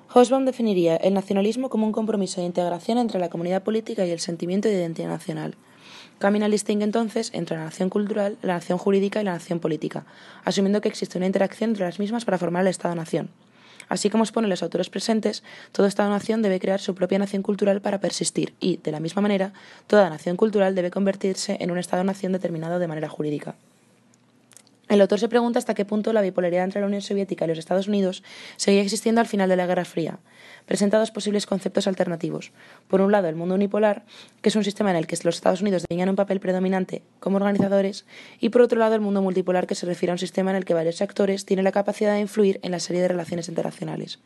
Hobsbawm definiría el nacionalismo como un compromiso de integración entre la comunidad política y el sentimiento de identidad nacional. Camina Listing entonces entre la nación cultural, la nación jurídica y la nación política, asumiendo que existe una interacción entre las mismas para formar el Estado-nación. Así como exponen los autores presentes, todo Estado-nación debe crear su propia nación cultural para persistir y, de la misma manera, toda nación cultural debe convertirse en un Estado-nación determinado de manera jurídica. El autor se pregunta hasta qué punto la bipolaridad entre la Unión Soviética y los Estados Unidos seguía existiendo al final de la Guerra Fría. Presenta dos posibles conceptos alternativos. Por un lado, el mundo unipolar, que es un sistema en el que los Estados Unidos desempeñan un papel predominante como organizadores, y por otro lado, el mundo multipolar, que se refiere a un sistema en el que varios actores tienen la capacidad de influir en la serie de relaciones internacionales.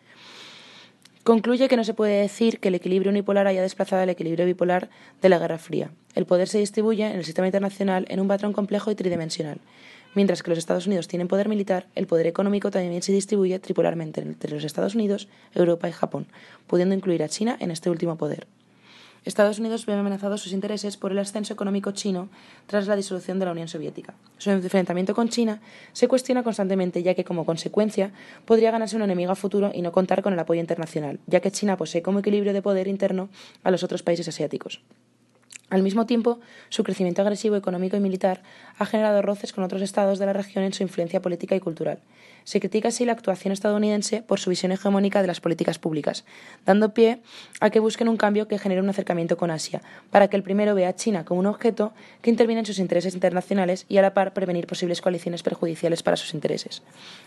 Concluye que no se puede decir que el equilibrio unipolar haya desplazado el equilibrio bipolar de la Guerra Fría. El poder se distribuye en el sistema internacional en un patrón complejo y tridimensional. Mientras que los Estados Unidos tienen poder militar, el poder económico también se distribuye tripolarmente entre los Estados Unidos, Europa y Japón, pudiendo incluir a China en este último poder. Estados Unidos ve amenazados sus intereses por el ascenso económico chino tras la disolución de la Unión Soviética. Su enfrentamiento con China se cuestiona constantemente, ya que como consecuencia podría ganarse un enemigo a futuro y no contar con el apoyo internacional, ya que China posee como equilibrio de poder interno a los otros países asiáticos. Al mismo tiempo, su crecimiento agresivo económico y militar ha generado roces con otros estados de la región en su influencia política y cultural. Se critica así la actuación estadounidense por su visión hegemónica de las políticas públicas, dando pie a que busquen un cambio que genere un acercamiento con Asia, para que el primero vea a China como un objeto que interviene en sus intereses internacionales y a la par prevenir posibles coaliciones perjudiciales para sus intereses.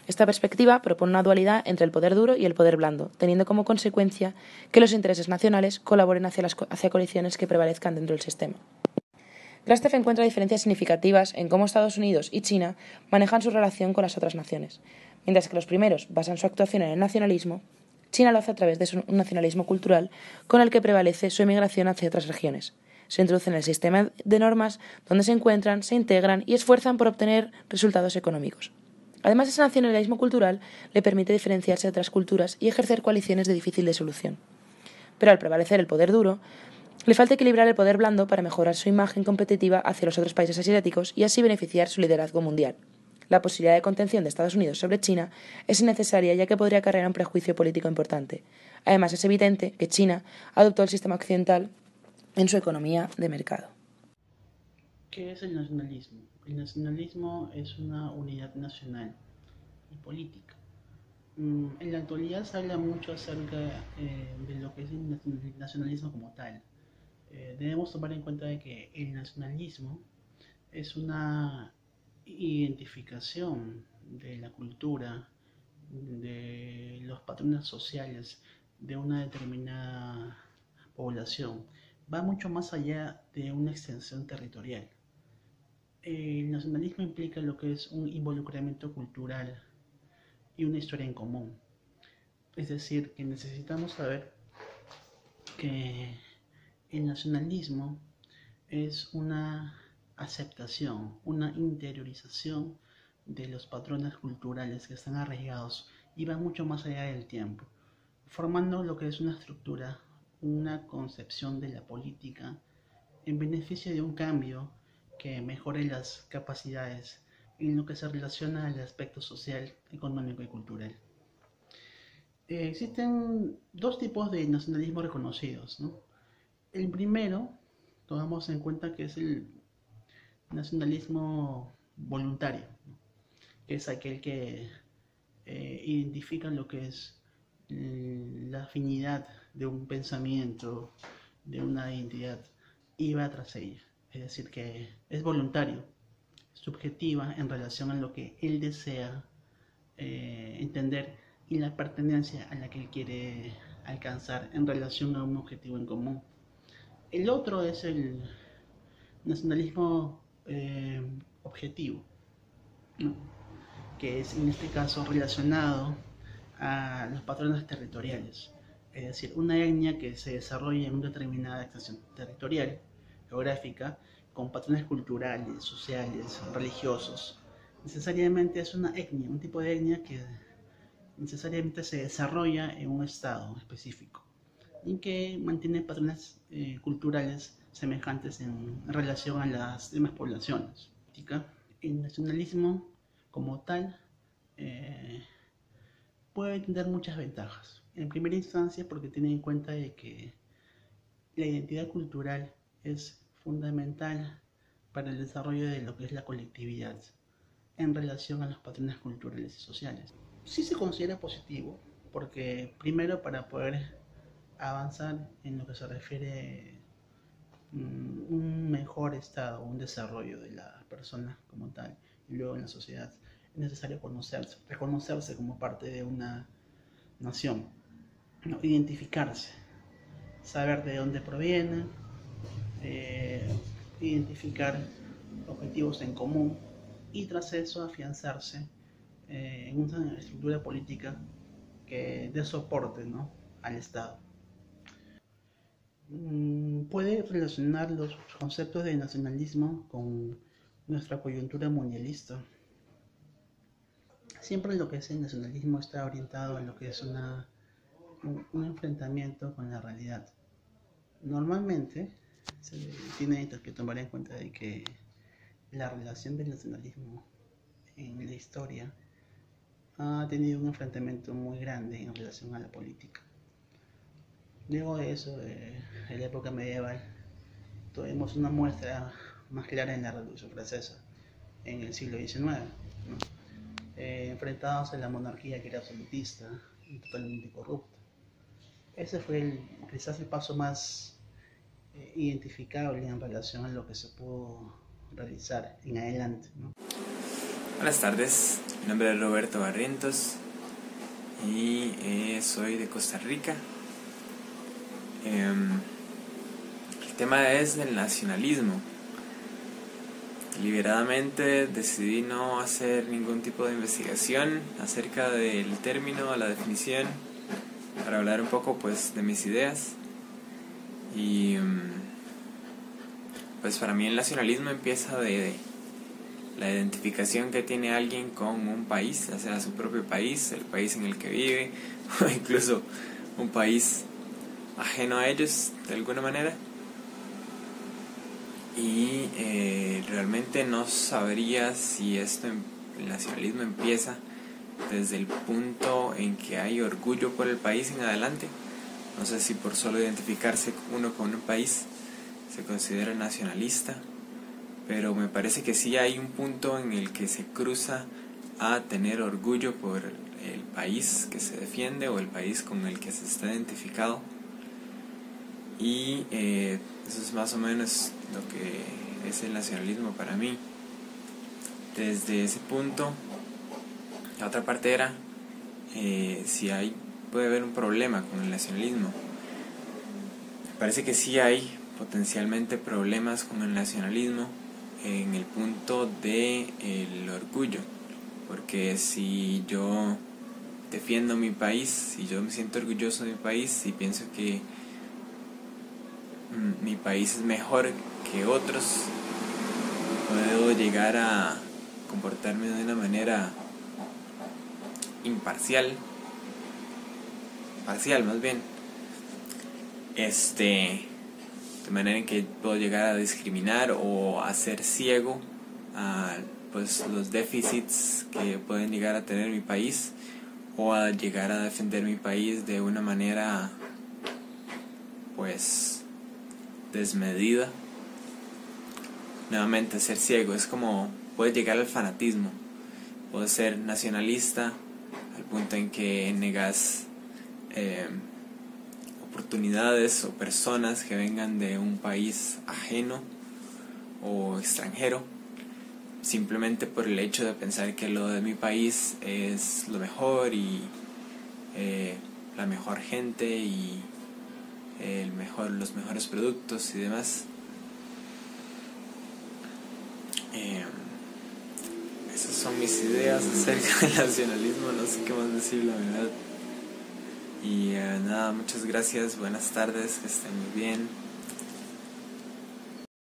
Esta perspectiva propone una dualidad entre el poder duro y el poder blando, teniendo como consecuencia que los intereses nacionales colaboren hacia coaliciones que prevalezcan dentro del sistema. Grastef encuentra diferencias significativas en cómo Estados Unidos y China manejan su relación con las otras naciones. Mientras que los primeros basan su actuación en el nacionalismo, China lo hace a través de un nacionalismo cultural con el que prevalece su emigración hacia otras regiones. Se introducen en el sistema de normas donde se encuentran, se integran y esfuerzan por obtener resultados económicos. Además, ese nacionalismo cultural le permite diferenciarse de otras culturas y ejercer coaliciones de difícil disolución. Pero al prevalecer el poder duro, le falta equilibrar el poder blando para mejorar su imagen competitiva hacia los otros países asiáticos y así beneficiar su liderazgo mundial. La posibilidad de contención de Estados Unidos sobre China es innecesaria, ya que podría acarrear un prejuicio político importante. Además, es evidente que China adoptó el sistema occidental en su economía de mercado. ¿Qué es el nacionalismo? El nacionalismo es una unidad nacional y política. En la actualidad se habla mucho acerca de lo que es el nacionalismo como tal. Debemos tomar en cuenta de que el nacionalismo es una identificación de la cultura, de los patrones sociales de una determinada población. Va mucho más allá de una extensión territorial. El nacionalismo implica lo que es un involucramiento cultural y una historia en común. Es decir, que necesitamos saber que el nacionalismo es una aceptación, una interiorización de los patrones culturales que están arraigados y van mucho más allá del tiempo, formando lo que es una estructura, una concepción de la política en beneficio de un cambio que mejore las capacidades en lo que se relaciona al aspecto social, económico y cultural. Existen dos tipos de nacionalismo reconocidos, ¿no? El primero, tomamos en cuenta que es el nacionalismo voluntario, ¿no? Que es aquel que identifica lo que es la afinidad de un pensamiento, de una identidad, y va tras ella. Es decir, que es voluntario, subjetiva en relación a lo que él desea entender y la pertenencia a la que él quiere alcanzar en relación a un objetivo en común. El otro es el nacionalismo objetivo, ¿no? Que es en este caso relacionado a los patrones territoriales, es decir, una etnia que se desarrolla en una determinada extensión territorial, geográfica, con patrones culturales, sociales, religiosos. Necesariamente es una etnia, un tipo de etnia que necesariamente se desarrolla en un estado específico. y que mantiene patrones culturales semejantes en relación a las demás poblaciones. El nacionalismo como tal puede tener muchas ventajas. En primera instancia porque tiene en cuenta de que la identidad cultural es fundamental para el desarrollo de lo que es la colectividad en relación a los patrones culturales y sociales. Sí se considera positivo porque primero para poder avanzar en lo que se refiere un mejor estado, un desarrollo de la persona como tal y luego en la sociedad es necesario reconocerse como parte de una nación, ¿no? Identificarse, saber de dónde proviene, identificar objetivos en común y tras eso afianzarse en una estructura política que dé soporte, ¿no?, al Estado. Puede relacionar los conceptos de nacionalismo con nuestra coyuntura mundialista. Siempre lo que es el nacionalismo está orientado a lo que es un enfrentamiento con la realidad. Normalmente se tiene que tomar en cuenta de que la relación del nacionalismo en la historia ha tenido un enfrentamiento muy grande en relación a la política. Luego de eso, en la época medieval, tuvimos una muestra más clara en la Revolución Francesa, en el siglo XIX, ¿no? Enfrentados a la monarquía que era absolutista y totalmente corrupta. Ese fue quizás el paso más identificable en relación a lo que se pudo realizar en adelante, ¿no? Buenas tardes, mi nombre es Roberto Barrientos y soy de Costa Rica. El tema es del nacionalismo. Deliberadamente decidí no hacer ningún tipo de investigación acerca del término, la definición, para hablar un poco pues de mis ideas. Y pues para mí el nacionalismo empieza de la identificación que tiene alguien con un país, ya sea su propio país, el país en el que vive, o incluso un país ajeno a ellos de alguna manera. Y realmente no sabría si el nacionalismo empieza desde el punto en que hay orgullo por el país en adelante. No sé si por solo identificarse uno con un país se considera nacionalista, pero me parece que sí hay un punto en el que se cruza a tener orgullo por el país que se defiende o el país con el que se está identificado. Y eso es más o menos lo que es el nacionalismo para mí. Desde ese punto, la otra parte era si puede haber un problema con el nacionalismo. Me parece que sí hay potencialmente problemas con el nacionalismo en el punto del orgullo, porque si yo defiendo mi país, si yo me siento orgulloso de mi país y pienso que mi país es mejor que otros, puedo llegar a comportarme de una manera parcial más bien, de manera en que puedo llegar a discriminar o a ser ciego a pues los déficits que pueden llegar a tener mi país, o a llegar a defender mi país de una manera pues desmedida. Nuevamente, ser ciego es como puede llegar al fanatismo. Puedes ser nacionalista al punto en que negas oportunidades o personas que vengan de un país ajeno o extranjero, simplemente por el hecho de pensar que lo de mi país es lo mejor y la mejor gente y los mejores productos y demás. Esas son mis ideas acerca del nacionalismo. No sé qué más decir, la verdad. Y nada, muchas gracias, buenas tardes, que estén muy bien.